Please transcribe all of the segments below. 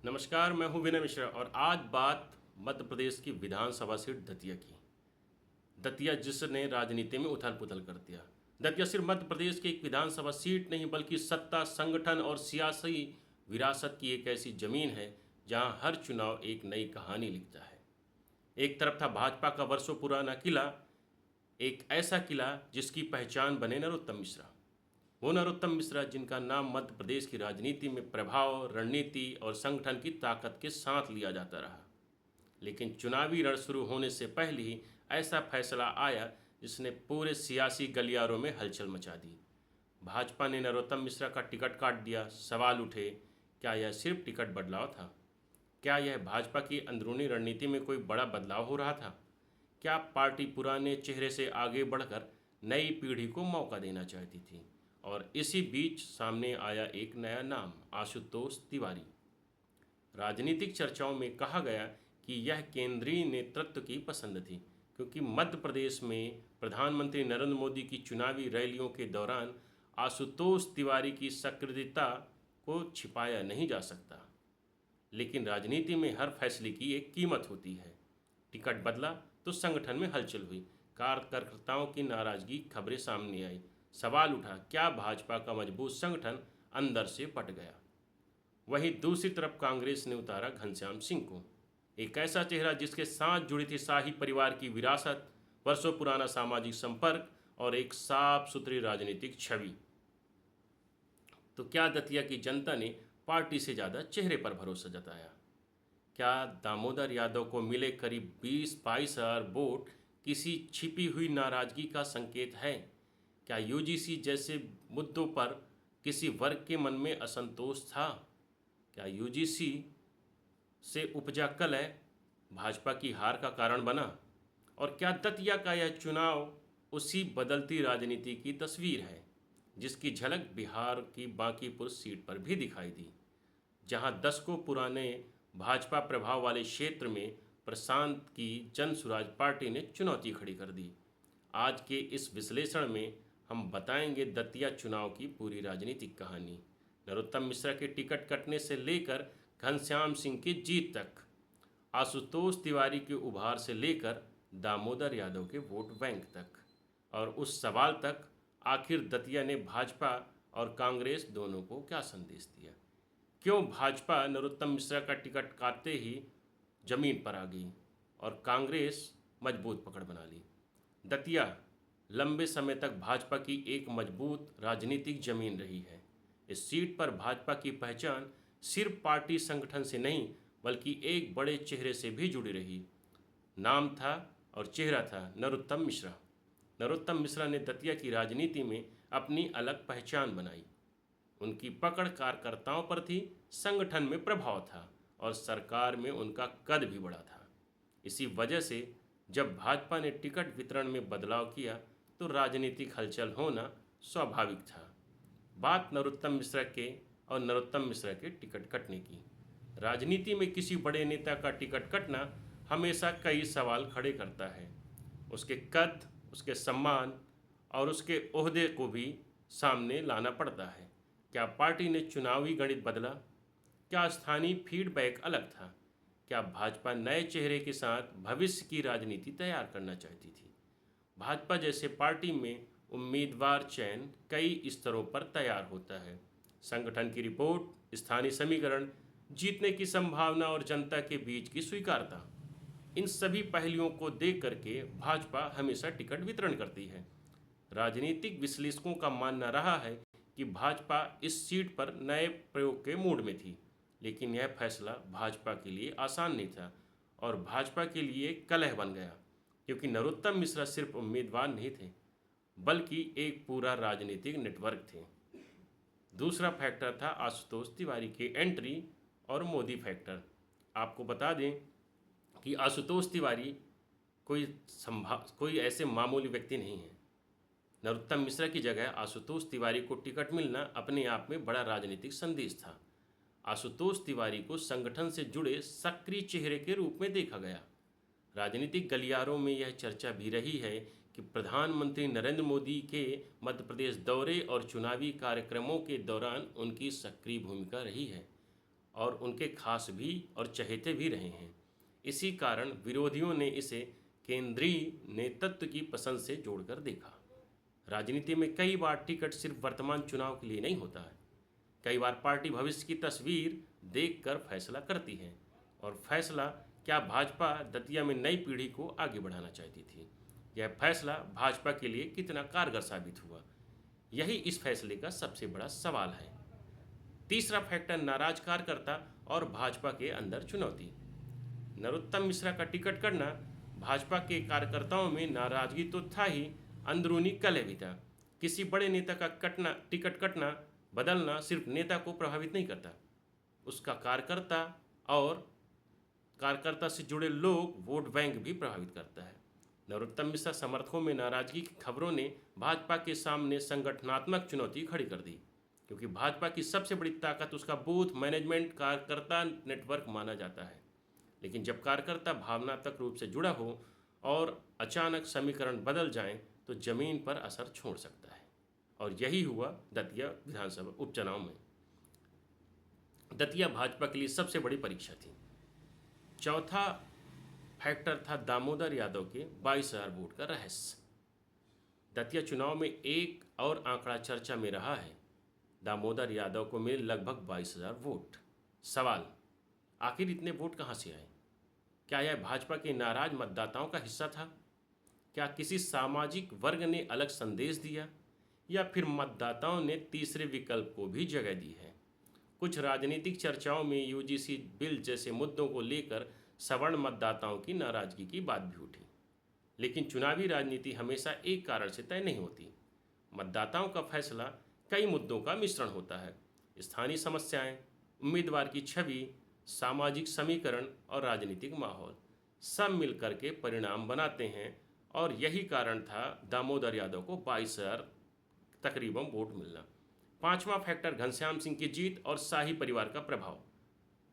नमस्कार, मैं हूं विनय मिश्रा और आज बात मध्य प्रदेश की विधानसभा सीट दतिया की। दतिया जिसने राजनीति में उथल पुथल कर दिया। दतिया सिर्फ मध्य प्रदेश की एक विधानसभा सीट नहीं बल्कि सत्ता, संगठन और सियासी विरासत की एक ऐसी जमीन है जहां हर चुनाव एक नई कहानी लिखता है। एक तरफ था भाजपा का वर्षों पुराना किला, एक ऐसा किला जिसकी पहचान बने नरोत्तम मिश्रा। वो नरोत्तम मिश्रा जिनका नाम मध्य प्रदेश की राजनीति में प्रभाव, रणनीति और संगठन की ताकत के साथ लिया जाता रहा। लेकिन चुनावी रण शुरू होने से पहले ही ऐसा फैसला आया जिसने पूरे सियासी गलियारों में हलचल मचा दी। भाजपा ने नरोत्तम मिश्रा का टिकट काट दिया। सवाल उठे, क्या यह सिर्फ टिकट बदलाव था? क्या यह भाजपा की अंदरूनी रणनीति में कोई बड़ा बदलाव हो रहा था? क्या पार्टी पुराने चेहरे से आगे बढ़कर नई पीढ़ी को मौका देना चाहती थी? और इसी बीच सामने आया एक नया नाम, आशुतोष तिवारी। राजनीतिक चर्चाओं में कहा गया कि यह केंद्रीय नेतृत्व की पसंद थी, क्योंकि मध्य प्रदेश में प्रधानमंत्री नरेंद्र मोदी की चुनावी रैलियों के दौरान आशुतोष तिवारी की सक्रियता को छिपाया नहीं जा सकता। लेकिन राजनीति में हर फैसले की एक कीमत होती है। टिकट बदला तो संगठन में हलचल हुई, कार्यकर्ताओं की नाराजगी खबरें सामने आई। सवाल उठा, क्या भाजपा का मजबूत संगठन अंदर से पट गया? वहीं दूसरी तरफ कांग्रेस ने उतारा घनश्याम सिंह को, एक ऐसा चेहरा जिसके साथ जुड़ी थी शाही परिवार की विरासत, वर्षों पुराना सामाजिक संपर्क और एक साफ सुथरी राजनीतिक छवि। तो क्या दतिया की जनता ने पार्टी से ज़्यादा चेहरे पर भरोसा जताया? क्या दामोदर यादव को मिले करीब 20-22 हज़ार वोट किसी छिपी हुई नाराजगी का संकेत है? क्या यूजीसी जैसे मुद्दों पर किसी वर्ग के मन में असंतोष था? क्या यूजीसी से उपजा कलह भाजपा की हार का कारण बना? और क्या दतिया का यह चुनाव उसी बदलती राजनीति की तस्वीर है जिसकी झलक बिहार की बांकीपुर सीट पर भी दिखाई दी, जहां दशकों पुराने भाजपा प्रभाव वाले क्षेत्र में प्रशांत की जन सुराज पार्टी ने चुनौती खड़ी कर दी। आज के इस विश्लेषण में हम बताएंगे दतिया चुनाव की पूरी राजनीतिक कहानी, नरोत्तम मिश्रा के टिकट कटने से लेकर घनश्याम सिंह की जीत तक, आशुतोष तिवारी के उभार से लेकर दामोदर यादव के वोट बैंक तक, और उस सवाल तक, आखिर दतिया ने भाजपा और कांग्रेस दोनों को क्या संदेश दिया? क्यों भाजपा नरोत्तम मिश्रा का टिकट काटते ही जमीन पर आ गई और कांग्रेस मजबूत पकड़ बना ली? दतिया लंबे समय तक भाजपा की एक मजबूत राजनीतिक जमीन रही है। इस सीट पर भाजपा की पहचान सिर्फ पार्टी संगठन से नहीं बल्कि एक बड़े चेहरे से भी जुड़ी रही। नाम था और चेहरा था नरोत्तम मिश्रा। नरोत्तम मिश्रा ने दतिया की राजनीति में अपनी अलग पहचान बनाई। उनकी पकड़ कार्यकर्ताओं पर थी, संगठन में प्रभाव था और सरकार में उनका कद भी बड़ा था। इसी वजह से जब भाजपा ने टिकट वितरण में बदलाव किया तो राजनीतिक हलचल होना स्वाभाविक था। बात नरोत्तम मिश्रा के और नरोत्तम मिश्रा के टिकट कटने की। राजनीति में किसी बड़े नेता का टिकट कटना हमेशा कई सवाल खड़े करता है। उसके कद, उसके सम्मान और उसके ओहदे को भी सामने लाना पड़ता है। क्या पार्टी ने चुनावी गणित बदला? क्या स्थानीय फीडबैक अलग था? क्या भाजपा नए चेहरे के साथ भविष्य की राजनीति तैयार करना चाहती थी? भाजपा जैसे पार्टी में उम्मीदवार चयन कई स्तरों पर तैयार होता है। संगठन की रिपोर्ट, स्थानीय समीकरण, जीतने की संभावना और जनता के बीच की स्वीकार्यता, इन सभी पहलुओं को देख करके भाजपा हमेशा टिकट वितरण करती है। राजनीतिक विश्लेषकों का मानना रहा है कि भाजपा इस सीट पर नए प्रयोग के मूड में थी, लेकिन यह फैसला भाजपा के लिए आसान नहीं था और भाजपा के लिए कलह बन गया, क्योंकि नरोत्तम मिश्रा सिर्फ उम्मीदवार नहीं थे बल्कि एक पूरा राजनीतिक नेटवर्क थे। दूसरा फैक्टर था आशुतोष तिवारी की एंट्री और मोदी फैक्टर। आपको बता दें कि आशुतोष तिवारी कोई ऐसे मामूली व्यक्ति नहीं है। नरोत्तम मिश्रा की जगह आशुतोष तिवारी को टिकट मिलना अपने आप में बड़ा राजनीतिक संदेश था। आशुतोष तिवारी को संगठन से जुड़े सक्रिय चेहरे के रूप में देखा गया। राजनीतिक गलियारों में यह चर्चा भी रही है कि प्रधानमंत्री नरेंद्र मोदी के मध्य प्रदेश दौरे और चुनावी कार्यक्रमों के दौरान उनकी सक्रिय भूमिका रही है। और उनके खास भी और चहेते भी रहे हैं। इसी कारण विरोधियों ने इसे केंद्रीय नेतृत्व की पसंद से जोड़कर देखा। राजनीति में कई बार टिकट सिर्फ वर्तमान चुनाव के लिए नहीं होता है। कई बार पार्टी भविष्य की तस्वीर देखकर फैसला करती है, और फैसला क्या भाजपा दतिया में नई पीढ़ी को आगे बढ़ाना चाहती थी। यह फैसला भाजपा के लिए कितना कारगर साबित हुआ, यही इस फैसले का सबसे बड़ा सवाल है। तीसरा फैक्टर, नाराज कार्यकर्ता और भाजपा के अंदर चुनौती। नरोत्तम मिश्रा का टिकट करना भाजपा के कार्यकर्ताओं में नाराजगी तो था ही, अंदरूनी कलह भी था। किसी बड़े नेता का टिकट कटना बदलना सिर्फ नेता को प्रभावित नहीं करता, उसका कार्यकर्ता से जुड़े लोग वोट बैंक भी प्रभावित करता है। नरोत्तम मिश्रा समर्थकों में नाराजगी की खबरों ने भाजपा के सामने संगठनात्मक चुनौती खड़ी कर दी, क्योंकि भाजपा की सबसे बड़ी ताकत उसका बूथ मैनेजमेंट कार्यकर्ता नेटवर्क माना जाता है। लेकिन जब कार्यकर्ता भावनात्मक रूप से जुड़ा हो और अचानक समीकरण बदल जाएं, तो जमीन पर असर छोड़ सकता है, और यही हुआ दतिया विधानसभा उपचुनाव में। दतिया भाजपा के लिए सबसे बड़ी परीक्षा थी। चौथा फैक्टर था दामोदर यादव के 22,000 वोट का रहस्य। दतिया चुनाव में एक और आंकड़ा चर्चा में रहा है। दामोदर यादव को मिले लगभग 22,000 वोट। सवाल, आखिर इतने वोट कहां से आए? क्या यह भाजपा के नाराज मतदाताओं का हिस्सा था? क्या किसी सामाजिक वर्ग ने अलग संदेश दिया, या फिर मतदाताओं ने तीसरे विकल्प को भी जगह दी है? कुछ राजनीतिक चर्चाओं में यूजीसी बिल जैसे मुद्दों को लेकर सवर्ण मतदाताओं की नाराजगी की बात भी उठी। लेकिन चुनावी राजनीति हमेशा एक कारण से तय नहीं होती। मतदाताओं का फैसला कई मुद्दों का मिश्रण होता है। स्थानीय समस्याएं, उम्मीदवार की छवि, सामाजिक समीकरण और राजनीतिक माहौल सब मिलकर के परिणाम बनाते हैं, और यही कारण था दामोदर यादव को 22,000 तकरीबन वोट मिलना। पांचवा फैक्टर, घनश्याम सिंह की जीत और शाही परिवार का प्रभाव।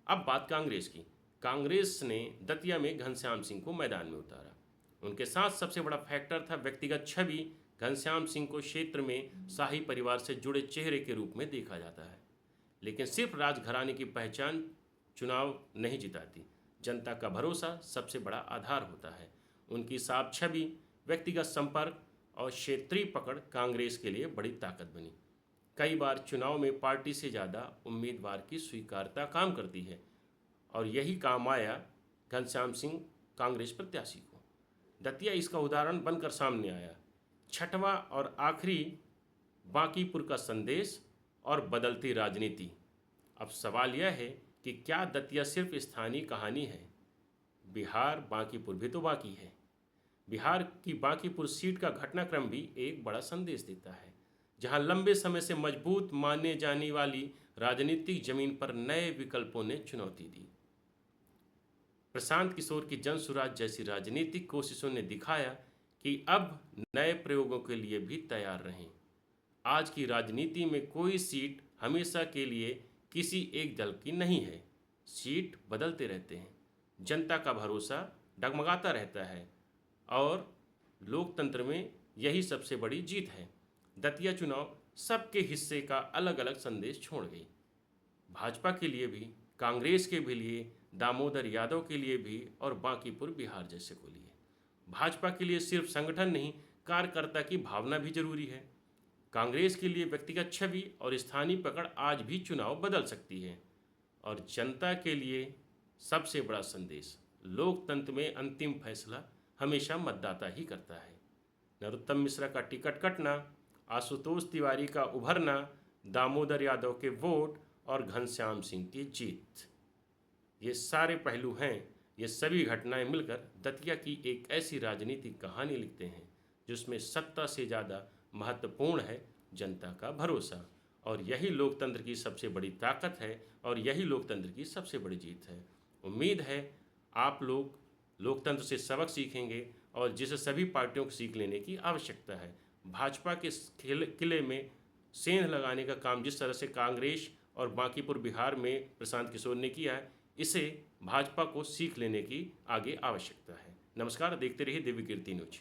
अब बात कांग्रेस की। कांग्रेस ने दतिया में घनश्याम सिंह को मैदान में उतारा। उनके साथ सबसे बड़ा फैक्टर था व्यक्तिगत छवि। घनश्याम सिंह को क्षेत्र में शाही परिवार से जुड़े चेहरे के रूप में देखा जाता है। लेकिन सिर्फ राजघराने की पहचान चुनाव नहीं जिताती। जनता का भरोसा सबसे बड़ा आधार होता है। उनकी साफ छवि, व्यक्तिगत संपर्क और क्षेत्रीय पकड़ कांग्रेस के लिए बड़ी ताकत बनी। कई बार चुनाव में पार्टी से ज़्यादा उम्मीदवार की स्वीकार्यता काम करती है, और यही काम आया घनश्याम सिंह कांग्रेस प्रत्याशी को। दतिया इसका उदाहरण बनकर सामने आया। छठवां और आखिरी, बांकीपुर का संदेश और बदलती राजनीति। अब सवाल यह है कि क्या दतिया सिर्फ स्थानीय कहानी है? बिहार बांकीपुर भी तो बाकी है। बिहार की बांकीपुर सीट का घटनाक्रम भी एक बड़ा संदेश देता है, जहां लंबे समय से मजबूत माने जाने वाली राजनीतिक जमीन पर नए विकल्पों ने चुनौती दी। प्रशांत किशोर की जन सुराज जैसी राजनीतिक कोशिशों ने दिखाया कि अब नए प्रयोगों के लिए भी तैयार रहें। आज की राजनीति में कोई सीट हमेशा के लिए किसी एक दल की नहीं है। सीट बदलते रहते हैं, जनता का भरोसा डगमगाता रहता है, और लोकतंत्र में यही सबसे बड़ी जीत है। दतिया चुनाव सबके हिस्से का अलग अलग संदेश छोड़ गई। भाजपा के लिए भी, कांग्रेस के भी लिए, दामोदर यादव के लिए भी, और बांकीपुर बिहार जैसे को लिए। भाजपा के लिए सिर्फ संगठन नहीं, कार्यकर्ता की भावना भी जरूरी है। कांग्रेस के लिए व्यक्तिगत छवि और स्थानीय पकड़ आज भी चुनाव बदल सकती है। और जनता के लिए सबसे बड़ा संदेश, लोकतंत्र में अंतिम फैसला हमेशा मतदाता ही करता है। नरोत्तम मिश्रा का टिकट कटना, आशुतोष तिवारी का उभरना, दामोदर यादव के वोट और घनश्याम सिंह की जीत, ये सारे पहलू हैं। ये सभी घटनाएं मिलकर दतिया की एक ऐसी राजनीतिक कहानी लिखते हैं जिसमें सत्ता से ज़्यादा महत्वपूर्ण है जनता का भरोसा। और यही लोकतंत्र की सबसे बड़ी ताकत है, और यही लोकतंत्र की सबसे बड़ी जीत है। उम्मीद है आप लोग लोकतंत्र से सबक सीखेंगे, और जिसे सभी पार्टियों को सीख लेने की आवश्यकता है। भाजपा के किले में सेंध लगाने का काम जिस तरह से कांग्रेस और बांकीपुर बिहार में प्रशांत किशोर ने किया है, इसे भाजपा को सीख लेने की आगे आवश्यकता है। नमस्कार, देखते रहिए दिव्य कीर्ति न्यूज।